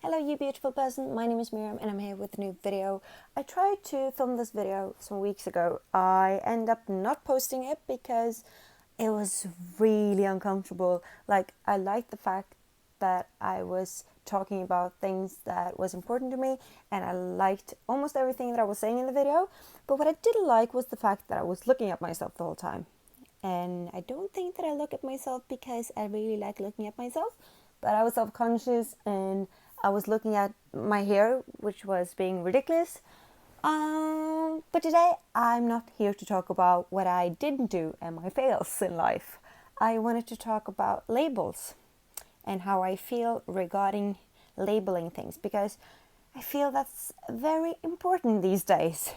Hello you beautiful person, my name is Miriam and I'm here with a new video. I tried to film this video some weeks ago. I ended up not posting it because it was really uncomfortable. I liked the fact that I was talking about things that was important to me and I liked almost everything that I was saying in the video. But what I didn't like was the fact that I was looking at myself the whole time. And I don't think that I look at myself because I really like looking at myself, but I was self-conscious and I was looking at my hair, which was being ridiculous. But today I'm not here to talk about what I didn't do and my fails in life. I wanted to talk about labels and how I feel regarding labeling things because I feel that's very important these days.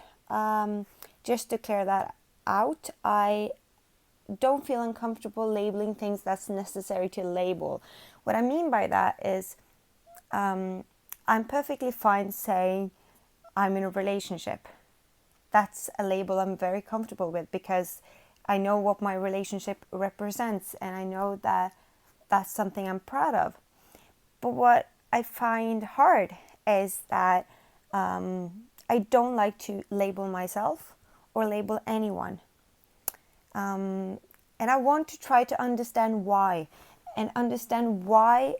Just to clear that out, I don't feel uncomfortable labeling things that's necessary to label. What I mean by that is I'm perfectly fine saying I'm in a relationship. That's a label I'm very comfortable with because I know what my relationship represents and I know that that's something I'm proud of. But what I find hard is that I don't like to label myself or label anyone. And I want to try to understand why and understand why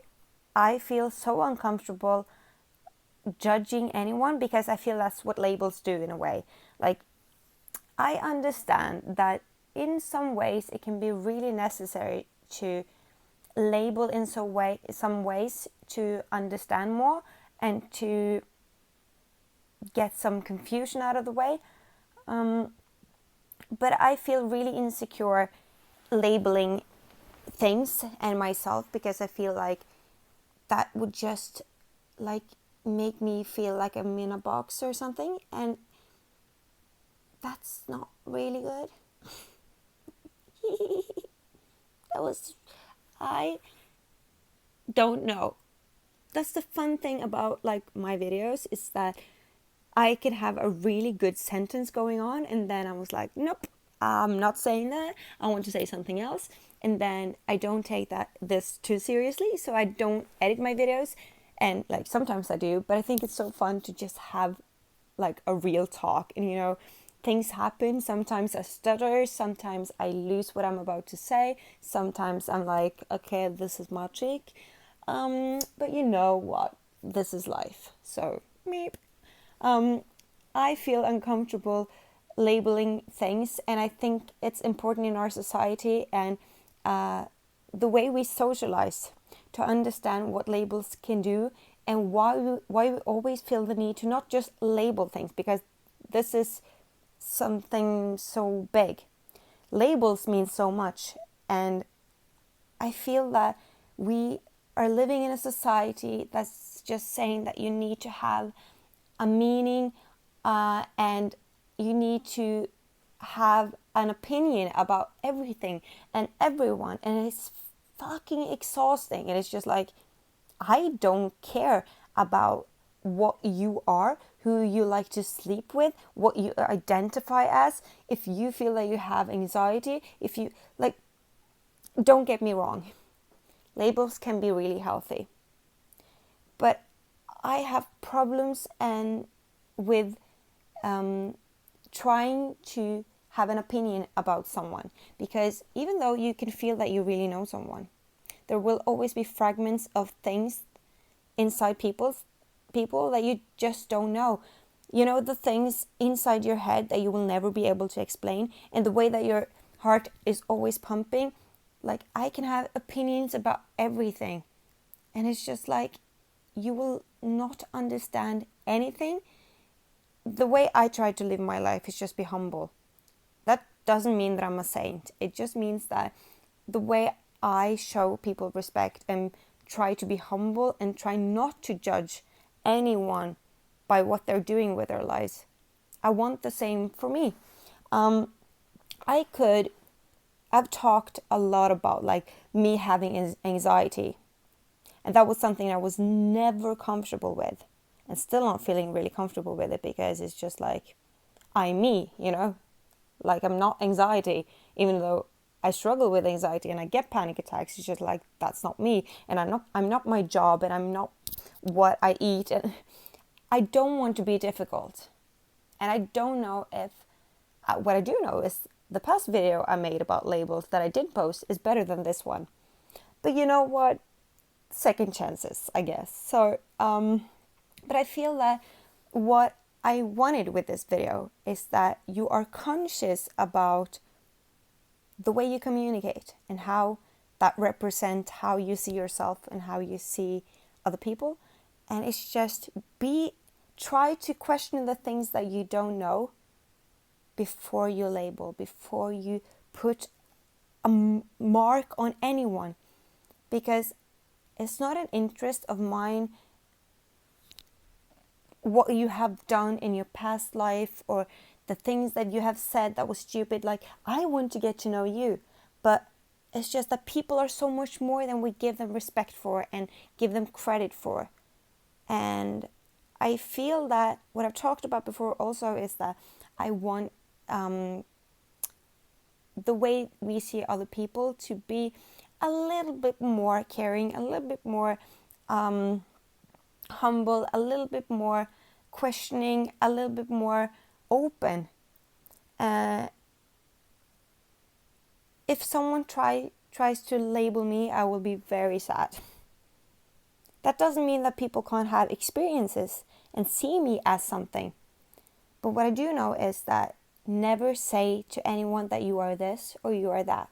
I feel so uncomfortable judging anyone because I feel that's what labels do in a way. I understand that in some ways it can be really necessary to label in some ways to understand more and to get some confusion out of the way. But I feel really insecure labeling things and myself because I feel like that would just make me feel like I'm in a box or something, and that's not really good. I don't know. That's the fun thing about my videos is that I could have a really good sentence going on and then I was like, nope, I'm not saying that. I want to say something else. And then I don't take this too seriously, so I don't edit my videos. And sometimes I do, but I think it's so fun to just have a real talk. And things happen. Sometimes I stutter, sometimes I lose what I'm about to say. Sometimes I'm like, okay, this is magic. But you know what? This is life. So, meep. I feel uncomfortable labeling things, and I think it's important in our society and the way we socialize to understand what labels can do and why we always feel the need to not just label things because this is something so big. Labels mean so much, and I feel that we are living in a society that's just saying that you need to have a meaning and you need to have an opinion about everything and everyone, and it's fucking exhausting. And it's just I don't care about what you are, who you like to sleep with, what you identify as. If you feel that you have anxiety, if you don't get me wrong, labels can be really healthy, but I have problems and with trying to have an opinion about someone, because even though you can feel that you really know someone, there will always be fragments of things inside people that you just don't know. The things inside your head that you will never be able to explain, and the way that your heart is always pumping. I can have opinions about everything, and it's just you will not understand anything. The way I try to live my life is just be humble. That doesn't mean that I'm a saint. It just means that the way I show people respect and try to be humble and try not to judge anyone by what they're doing with their lives. I want the same for me. I've talked a lot about me having anxiety, and that was something I was never comfortable with, and still not feeling really comfortable with it because it's just I'm me, I'm not anxiety, even though I struggle with anxiety and I get panic attacks. It's just that's not me, and I'm not my job, and I'm not what I eat, and I don't want to be difficult. And I don't know if what I do know is the past video I made about labels that I did post is better than this one. But you know what? Second chances, I guess. So, but I feel that what I wanted with this video is that you are conscious about the way you communicate and how that represents how you see yourself and how you see other people. And it's just try to question the things that you don't know before you label, before you put a mark on anyone, because it's not an interest of mine what you have done in your past life or the things that you have said that was stupid. Like, I want to get to know you, but it's just that people are so much more than we give them respect for and give them credit for. And I feel that what I've talked about before also is that I want the way we see other people to be a little bit more caring, a little bit more humble, a little bit more questioning, a little bit more open. If someone tries to label me, I will be very sad. That doesn't mean that people can't have experiences and see me as something. But what I do know is that never say to anyone that you are this or you are that.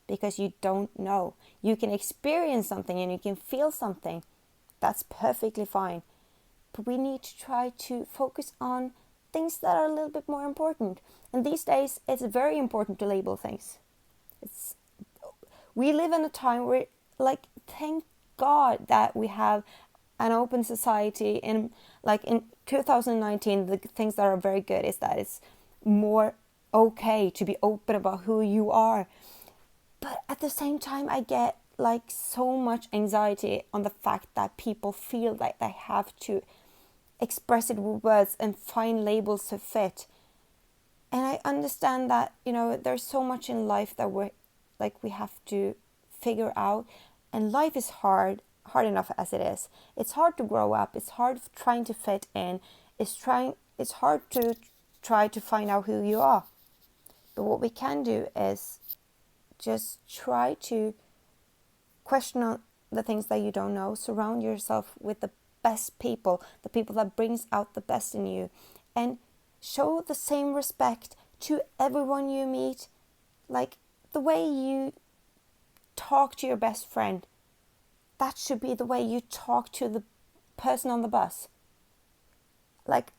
Because you don't know. You can experience something and you can feel something. That's perfectly fine. But we need to try to focus on things that are a little bit more important. And these days, it's very important to label things. We live in a time where, like, thank God that we have an open society. And like in 2019, the things that are very good is that it's more okay to be open about who you are. But at the same time, I get like so much anxiety on the fact that people feel like they have to express it with words and find labels to fit. And I understand that, there's so much in life that we have to figure out. And life is hard enough as it is. It's hard to grow up. It's hard trying to fit in. It's hard to try to find out who you are. But what we can do is just try to question the things that you don't know. Surround yourself with the best people, the people that brings out the best in you, and show the same respect to everyone you meet. Like the way you talk to your best friend, that should be the way you talk to the person on the bus. Like,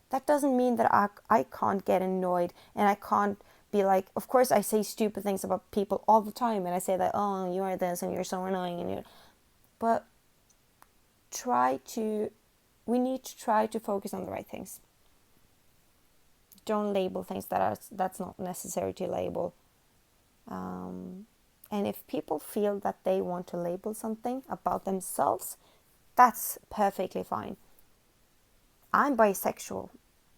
that doesn't mean that I can't get annoyed and I can't be like, of course I say stupid things about people all the time, and I say that, oh, you are this and you're so annoying, but we need to try to focus on the right things. Don't label things that's not necessary to label. And if people feel that they want to label something about themselves, that's perfectly fine. I'm bisexual,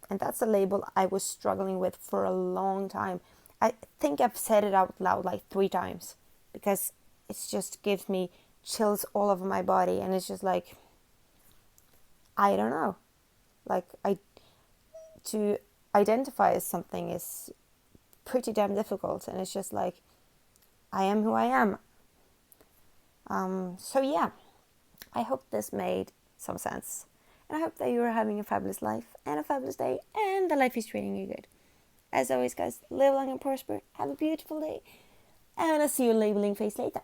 and that's a label I was struggling with for a long time. I think I've said it out loud like 3 times because it just gives me chills all over my body, and it's just like, I don't know. Like, to identify as something is pretty damn difficult, and it's just like, I am who I am. So yeah, I hope this made some sense. And I hope that you're having a fabulous life and a fabulous day, and the life is treating you good. As always, guys, live long and prosper. Have a beautiful day. And I'll see you labeling face later.